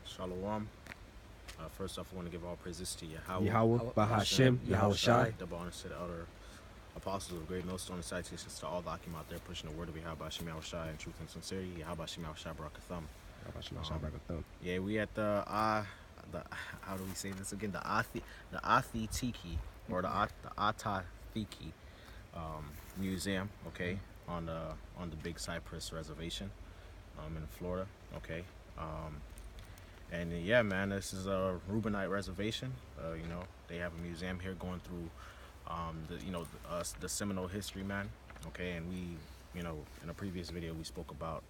Shalom. First off, I want to give all praises to Yahweh, Bahashem, Yahweh Shai. Double honors to the elder apostles of great millstone and salutations to all the Akim out there pushing the word of Yahweh Yahweh Shai in truth and sincerity. Yahweh Yahweh Shai Barakathum. Yeah, we at the how do we say this again? The Ah-Tah-Thi-Ki or the Ah-Tah-Thi-Ki museum. Okay, on the big Cypress Reservation in Florida. Okay. And yeah, man, this is a Reubenite reservation. You know, they have a museum here going through the Seminole history, man. Okay, and we, you know, in a previous video we spoke about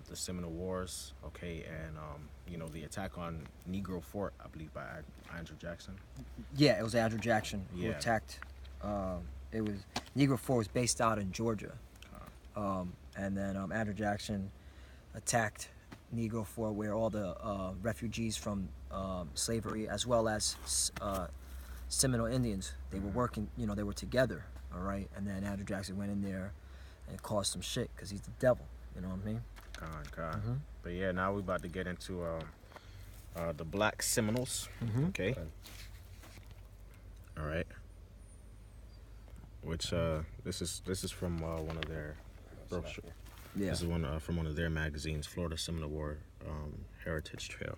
the Seminole Wars. Okay, and you know, the attack on Negro Fort, I believe, by Andrew Jackson. Yeah, it was Andrew Jackson who attacked. It was Negro Fort was based out in Georgia, and then Andrew Jackson attacked Negro Fort, where all the refugees from slavery, as well as Seminole Indians, they were working, you know, they were together, all right? And then Andrew Jackson went in there and caused some shit, because he's the devil, you know what I mean? But yeah, now we're about to get into the Black Seminoles, okay? All right. Which, this is from one of their brochures. Yeah. This is one from one of their magazines, Florida Seminole War Heritage Trail.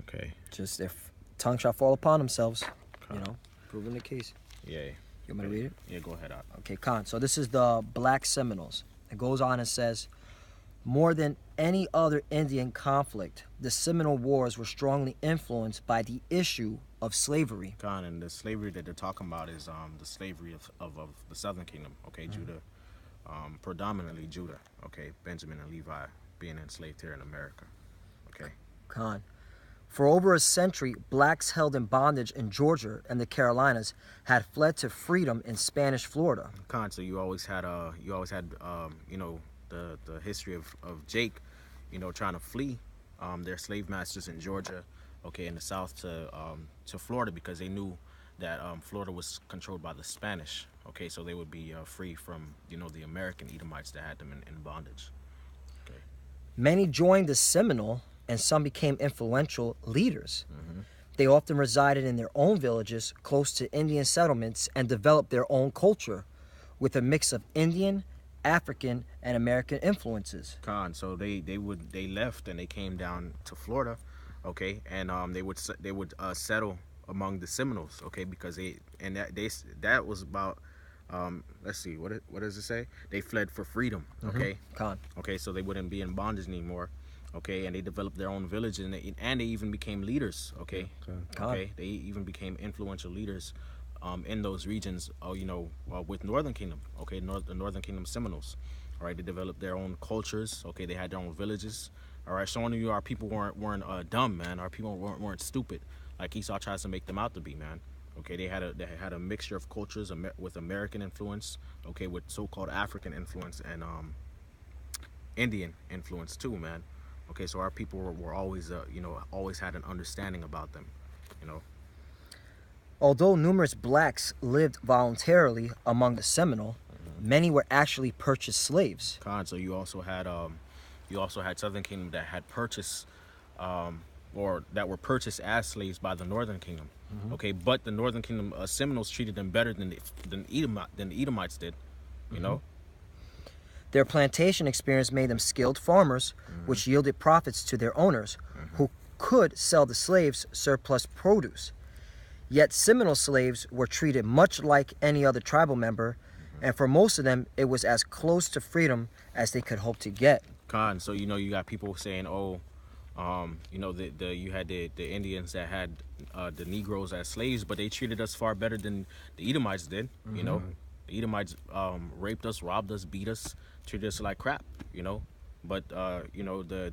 Okay. Just their tongue shall fall upon themselves, you know, proving the case. Yeah. You want me to read it? Yeah, go ahead. Okay, So this is the Black Seminoles. It goes on and says, more than any other Indian conflict, the Seminole Wars were strongly influenced by the issue of slavery. And the slavery that they're talking about is the slavery of the Southern Kingdom, okay, Judah. Predominantly Judah, okay, Benjamin and Levi being enslaved here in America, okay. For over a century, blacks held in bondage in Georgia and the Carolinas had fled to freedom in Spanish Florida. So you always had you know, the history of Jake, you know, trying to flee their slave masters in Georgia, okay, in the south to Florida, because they knew that Florida was controlled by the Spanish. Okay, so they would be free from, you know, the American Edomites that had them in bondage. Okay. Many joined the Seminole, and some became influential leaders. They often resided in their own villages close to Indian settlements and developed their own culture with a mix of Indian, African, and American influences. So they left and they came down to Florida, okay, and they would settle among the Seminoles, okay, because that was about let's see, what does it say? They fled for freedom, okay. Okay, so they wouldn't be in bondage anymore, okay, and they developed their own village, and they even became leaders, okay. Okay, they even became influential leaders in those regions, you know, with Northern Kingdom, okay, the Northern Kingdom Seminoles. All right, they developed their own cultures, okay, they had their own villages, all right, showing you our people weren't dumb, man. Our people weren't stupid like Esau tries to make them out to be, man. Okay, they had a mixture of cultures with American influence, okay, with so-called African influence and Indian influence too, man. Okay, so our people were always, you know, always had an understanding about them, you know. Although numerous blacks lived voluntarily among the Seminole, many were actually purchased slaves. So you also had Southern Kingdom that had purchased or that were purchased as slaves by the Northern Kingdom. Okay, but the Northern Kingdom Seminoles treated them better than the Edomites did, you know. Their plantation experience made them skilled farmers, which yielded profits to their owners, who could sell the slaves surplus produce. Yet Seminole slaves were treated much like any other tribal member, and for most of them, it was as close to freedom as they could hope to get. So you know, you got people saying, oh, you know, you had the Indians that had the Negroes as slaves, but they treated us far better than the Edomites did. You know, the Edomites raped us, robbed us, beat us, treated us like crap. You know, but you know, the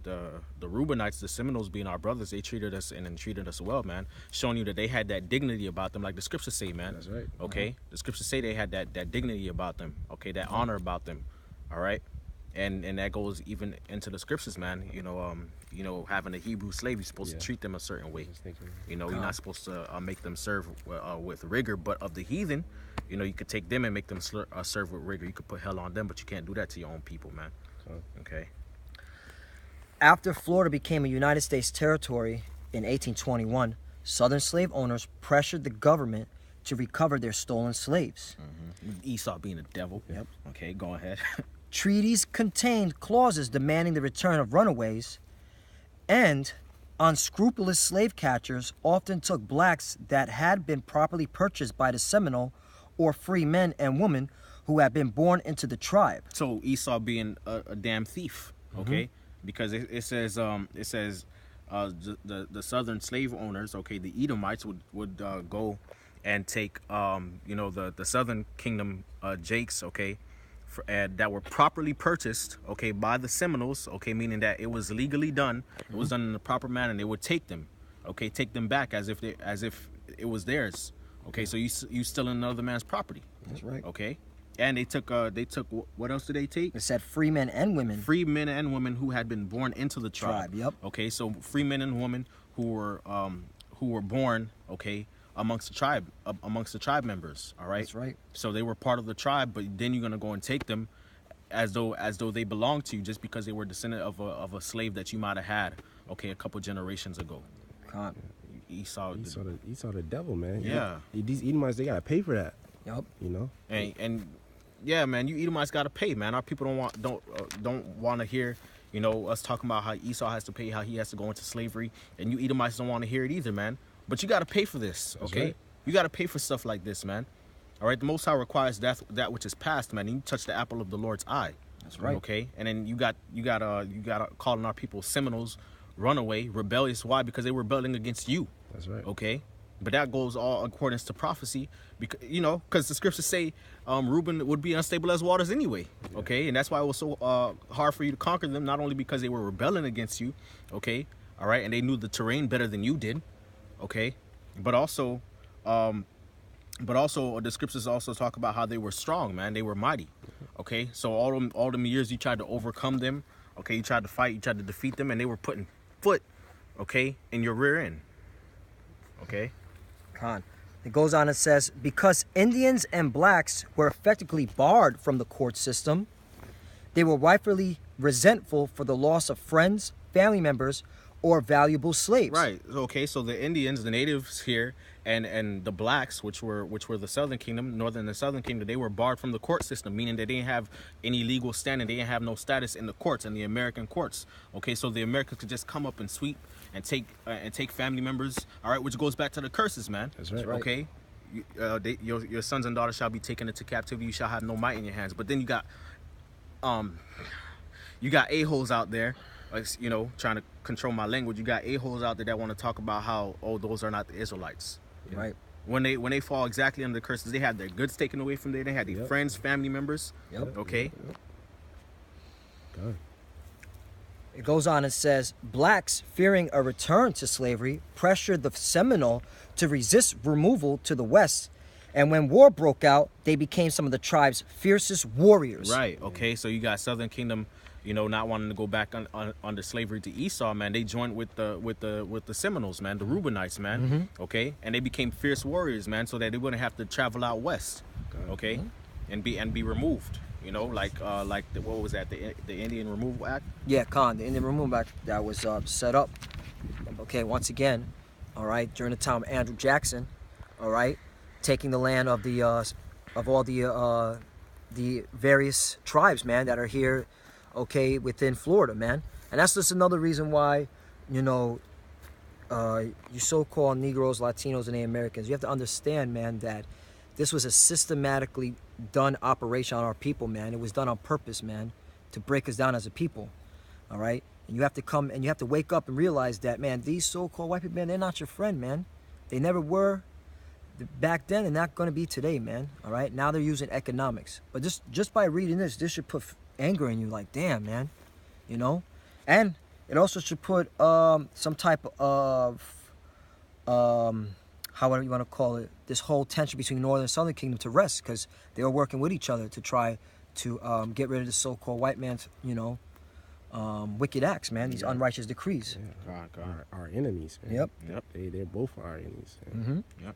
Reubenites, the Seminoles being our brothers, they treated us and treated us well, man. Showing you that they had that dignity about them, like the scriptures say, man. That's right. Okay, the scriptures say they had that dignity about them. Okay, that honor about them. All right. And that goes even into the scriptures, man. You know, having a Hebrew slave, you're supposed to treat them a certain way. You know, you're not supposed to make them serve with rigor. But of the heathen, you know, you could take them and make them serve with rigor. You could put hell on them, but you can't do that to your own people, man. Okay. After Florida became a United States territory in 1821, Southern slave owners pressured the government to recover their stolen slaves. Esau being a devil. Yep. Okay, go ahead. Treaties contained clauses demanding the return of runaways, and unscrupulous slave catchers often took blacks that had been properly purchased by the Seminole or free men and women who had been born into the tribe. So Esau being a damn thief, okay? Because it says the southern slave owners, okay, the Edomites would go and take the southern kingdom jakes, okay, that were properly purchased, okay, by the Seminoles, okay, meaning that it was legally done, it was done in the proper manner, and they would take them, okay, take them back as if it was theirs, okay. So you stealing another man's property. That's right. Okay, and they took what else did they take? It said free men and women. Free men and women who had been born into the tribe. Yep. Okay, so free men and women who were born, okay, amongst the tribe members. All right. That's right. So they were part of the tribe, but then you're gonna go and take them as though they belonged to you just because they were descendant of a slave that you might have had, okay, a couple generations ago. Can't. Esau the devil, man. Yeah. These Edomites, they gotta pay for that. Yep. You know. And yeah, man, you Edomites gotta pay, man. Our people don't want to hear, us talking about how Esau has to pay, how he has to go into slavery, and you Edomites don't want to hear it either, man. But you gotta pay for this, okay? Right. You gotta pay for stuff like this, man. All right, the Most High requires that which is past, man. And you touch the apple of the Lord's eye. That's right. Okay, and then you got calling our people Seminoles, runaway, rebellious. Why? Because they were rebelling against you. That's right. Okay, but that goes all according to prophecy, because the scriptures say Reuben would be unstable as waters anyway. Yeah. Okay, and that's why it was so hard for you to conquer them. Not only because they were rebelling against you, okay, all right, and they knew the terrain better than you did, okay, but also the scriptures also talk about how they were strong, man. They were mighty, okay. So all them years you tried to overcome them, okay, you tried to fight, you tried to defeat them, and they were putting foot, okay, in your rear end. Okay. Khan. It goes on and says, because Indians and blacks were effectively barred from the court system, they were rightfully resentful for the loss of friends, family members, or valuable slaves. Right. Okay. So the Indians, the natives here, and the blacks, which were the Southern Kingdom, Northern and Southern Kingdom, they were barred from the court system, meaning that they didn't have any legal standing. They didn't have no status in the courts, in the American courts. Okay. So the Americans could just come up and sweep and take family members. All right. Which goes back to the curses, man. That's right. Okay. Your sons and daughters shall be taken into captivity. You shall have no might in your hands. But then you got a-holes out there, trying to control my language. You got a-holes out there that want to talk about how, those are not the Israelites. Yeah. Right. When they fall exactly under the curses, they have their goods taken away from them. They had their friends, family members. Yep. Okay. Good. It goes on and says, blacks, fearing a return to slavery, pressured the Seminole to resist removal to the west. And when war broke out, they became some of the tribe's fiercest warriors. Right. Okay. So you got Southern Kingdom, not wanting to go back under slavery to Esau, man. They joined with the Seminoles, man, the Reubenites, man. Okay, and they became fierce warriors, man, so that they wouldn't have to travel out west, okay, and be removed. Like what was that? The Indian Removal Act. Yeah, Khan, the Indian Removal Act that was set up. Okay, once again, all right, during the time of Andrew Jackson, all right, taking the land of all the various tribes, man, that are here. Okay, within Florida, man. And that's just another reason why, you so-called Negroes, Latinos, and Native Americans, you have to understand, man, that this was a systematically done operation on our people, man. It was done on purpose, man, to break us down as a people, all right? And you have to come and you have to wake up and realize that, man, these so-called white people, man, they're not your friend, man. They never were back then and not going to be today, man, all right? Now they're using economics. But just by reading this should put anger in you, like, damn, man, and it also should put some type of how you want to call it, this whole tension between Northern and Southern Kingdom to rest, because they were working with each other to try to get rid of the so-called white man's wicked acts, man, these unrighteous decrees. Yeah. Our enemies, man. Yep. They're both our enemies. Man. Yep.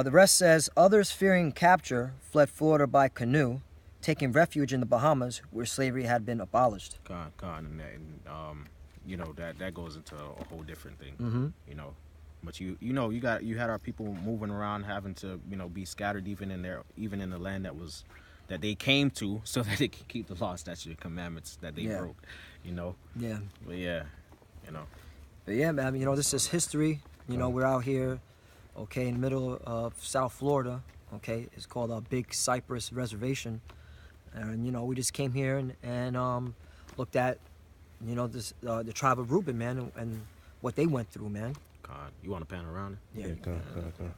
The rest says, others fearing capture fled Florida by canoe, taking refuge in the Bahamas, where slavery had been abolished. And you know that goes into a whole different thing. Mm-hmm. You know, but you had our people moving around, having to be scattered even in the land that they came to, so that they can keep the law, statutes, and commandments that they broke. You know. Yeah. But yeah, you know. But yeah, man. This is history. We're out here, okay, in the middle of South Florida. Okay, it's called a Big Cypress Reservation, and we just came here and looked at the tribe of Reuben, man, and what they went through, man. God, you want to pan around it? Yeah. Come on.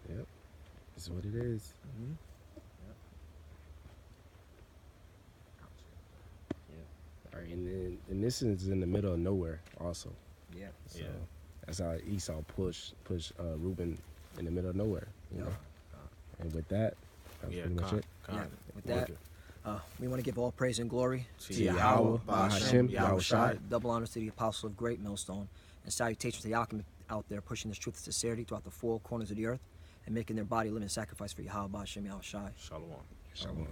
Yep. This is what it is. Mm-hmm. All right, and this is in the middle of nowhere, also. Yeah. So that's how Esau pushed Reuben in the middle of nowhere. You know. And with that, that's pretty much it. Yeah. With that, we want to give all praise and glory to Yahweh, Bahashem, Yahushai. Double honors to the apostle of Great Millstone, and salutations to the alchemists out there pushing this truth and sincerity throughout the four corners of the earth and making their body a living sacrifice for Yahweh, Bahashem, Yahushai. Shalom. Shalom.